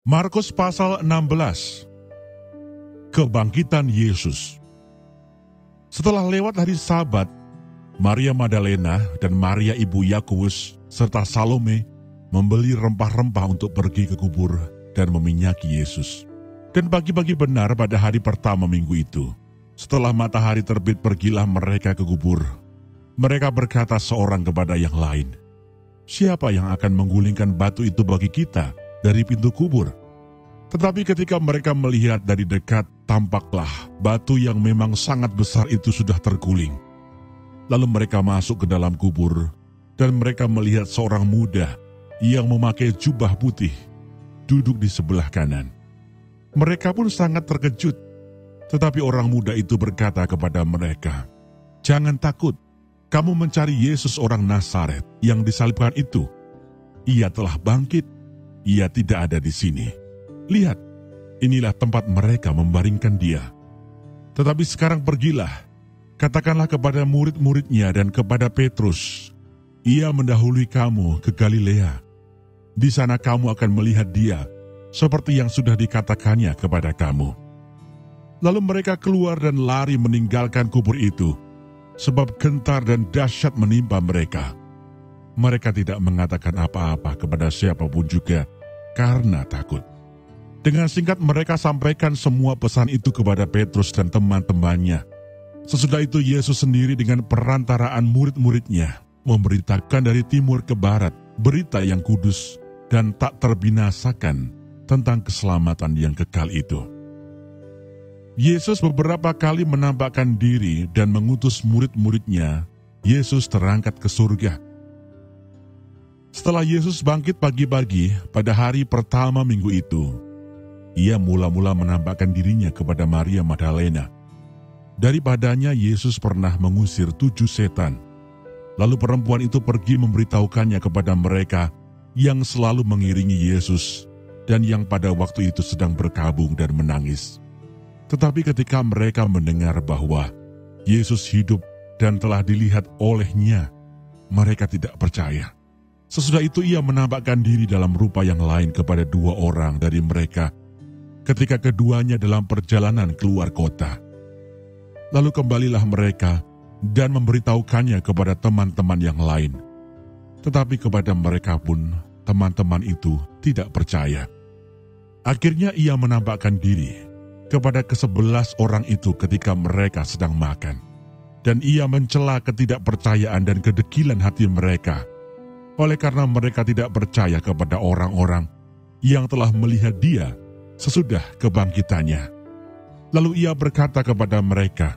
Markus pasal 16. Kebangkitan Yesus. Setelah lewat hari Sabat, Maria Magdalena dan Maria ibu Yakobus serta Salome membeli rempah-rempah untuk pergi ke kubur dan meminyaki Yesus. Dan pagi-pagi benar pada hari pertama minggu itu, setelah matahari terbit pergilah mereka ke kubur. Mereka berkata seorang kepada yang lain, "Siapa yang akan menggulingkan batu itu bagi kita dari pintu kubur?" Tetapi ketika mereka melihat dari dekat, tampaklah batu yang memang sangat besar itu sudah terguling. Lalu mereka masuk ke dalam kubur, dan mereka melihat seorang muda yang memakai jubah putih, duduk di sebelah kanan. Mereka pun sangat terkejut, tetapi orang muda itu berkata kepada mereka, "Jangan takut, kamu mencari Yesus orang Nazaret yang disalibkan itu. Ia telah bangkit, ia tidak ada di sini. Lihat, inilah tempat mereka membaringkan dia. Tetapi sekarang pergilah, katakanlah kepada murid-muridnya dan kepada Petrus, ia mendahului kamu ke Galilea. Di sana kamu akan melihat dia, seperti yang sudah dikatakannya kepada kamu." Lalu mereka keluar dan lari meninggalkan kubur itu, sebab gentar dan dahsyat menimpa mereka. Mereka tidak mengatakan apa-apa kepada siapapun juga, karena takut. Dengan singkat mereka sampaikan semua pesan itu kepada Petrus dan teman-temannya. Sesudah itu Yesus sendiri dengan perantaraan murid-muridnya memberitakan dari timur ke barat berita yang kudus dan tak terbinasakan tentang keselamatan yang kekal itu. Yesus beberapa kali menampakkan diri dan mengutus murid-muridnya. Yesus terangkat ke surga. Setelah Yesus bangkit pagi-pagi pada hari pertama minggu itu, ia mula-mula menampakkan dirinya kepada Maria Magdalena. Daripadanya Yesus pernah mengusir 7 setan. Lalu perempuan itu pergi memberitahukannya kepada mereka yang selalu mengiringi Yesus dan yang pada waktu itu sedang berkabung dan menangis. Tetapi ketika mereka mendengar bahwa Yesus hidup dan telah dilihat olehnya, mereka tidak percaya. Sesudah itu ia menampakkan diri dalam rupa yang lain kepada 2 orang dari mereka ketika keduanya dalam perjalanan keluar kota. Lalu kembalilah mereka dan memberitahukannya kepada teman-teman yang lain. Tetapi kepada mereka pun teman-teman itu tidak percaya. Akhirnya ia menampakkan diri kepada ke-11 orang itu ketika mereka sedang makan. Dan ia mencela ketidakpercayaan dan kedekilan hati mereka, oleh karena mereka tidak percaya kepada orang-orang yang telah melihat dia sesudah kebangkitannya. Lalu ia berkata kepada mereka,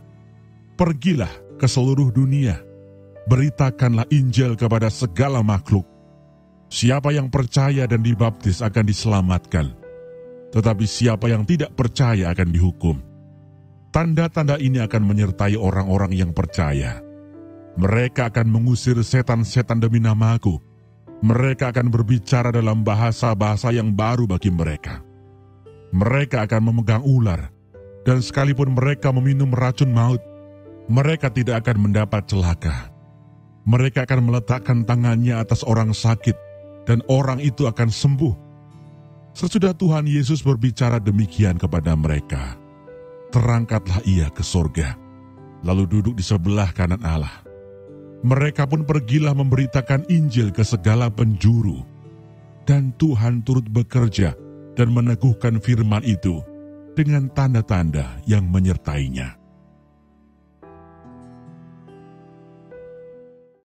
"Pergilah ke seluruh dunia, beritakanlah Injil kepada segala makhluk. Siapa yang percaya dan dibaptis akan diselamatkan, tetapi siapa yang tidak percaya akan dihukum. Tanda-tanda ini akan menyertai orang-orang yang percaya. Mereka akan mengusir setan-setan demi namaku. Mereka akan berbicara dalam bahasa-bahasa yang baru bagi mereka. Mereka akan memegang ular, dan sekalipun mereka meminum racun maut, mereka tidak akan mendapat celaka. Mereka akan meletakkan tangannya atas orang sakit, dan orang itu akan sembuh." Sesudah Tuhan Yesus berbicara demikian kepada mereka, terangkatlah ia ke surga, lalu duduk di sebelah kanan Allah. Mereka pun pergilah memberitakan Injil ke segala penjuru, dan Tuhan turut bekerja dan meneguhkan firman itu dengan tanda-tanda yang menyertainya.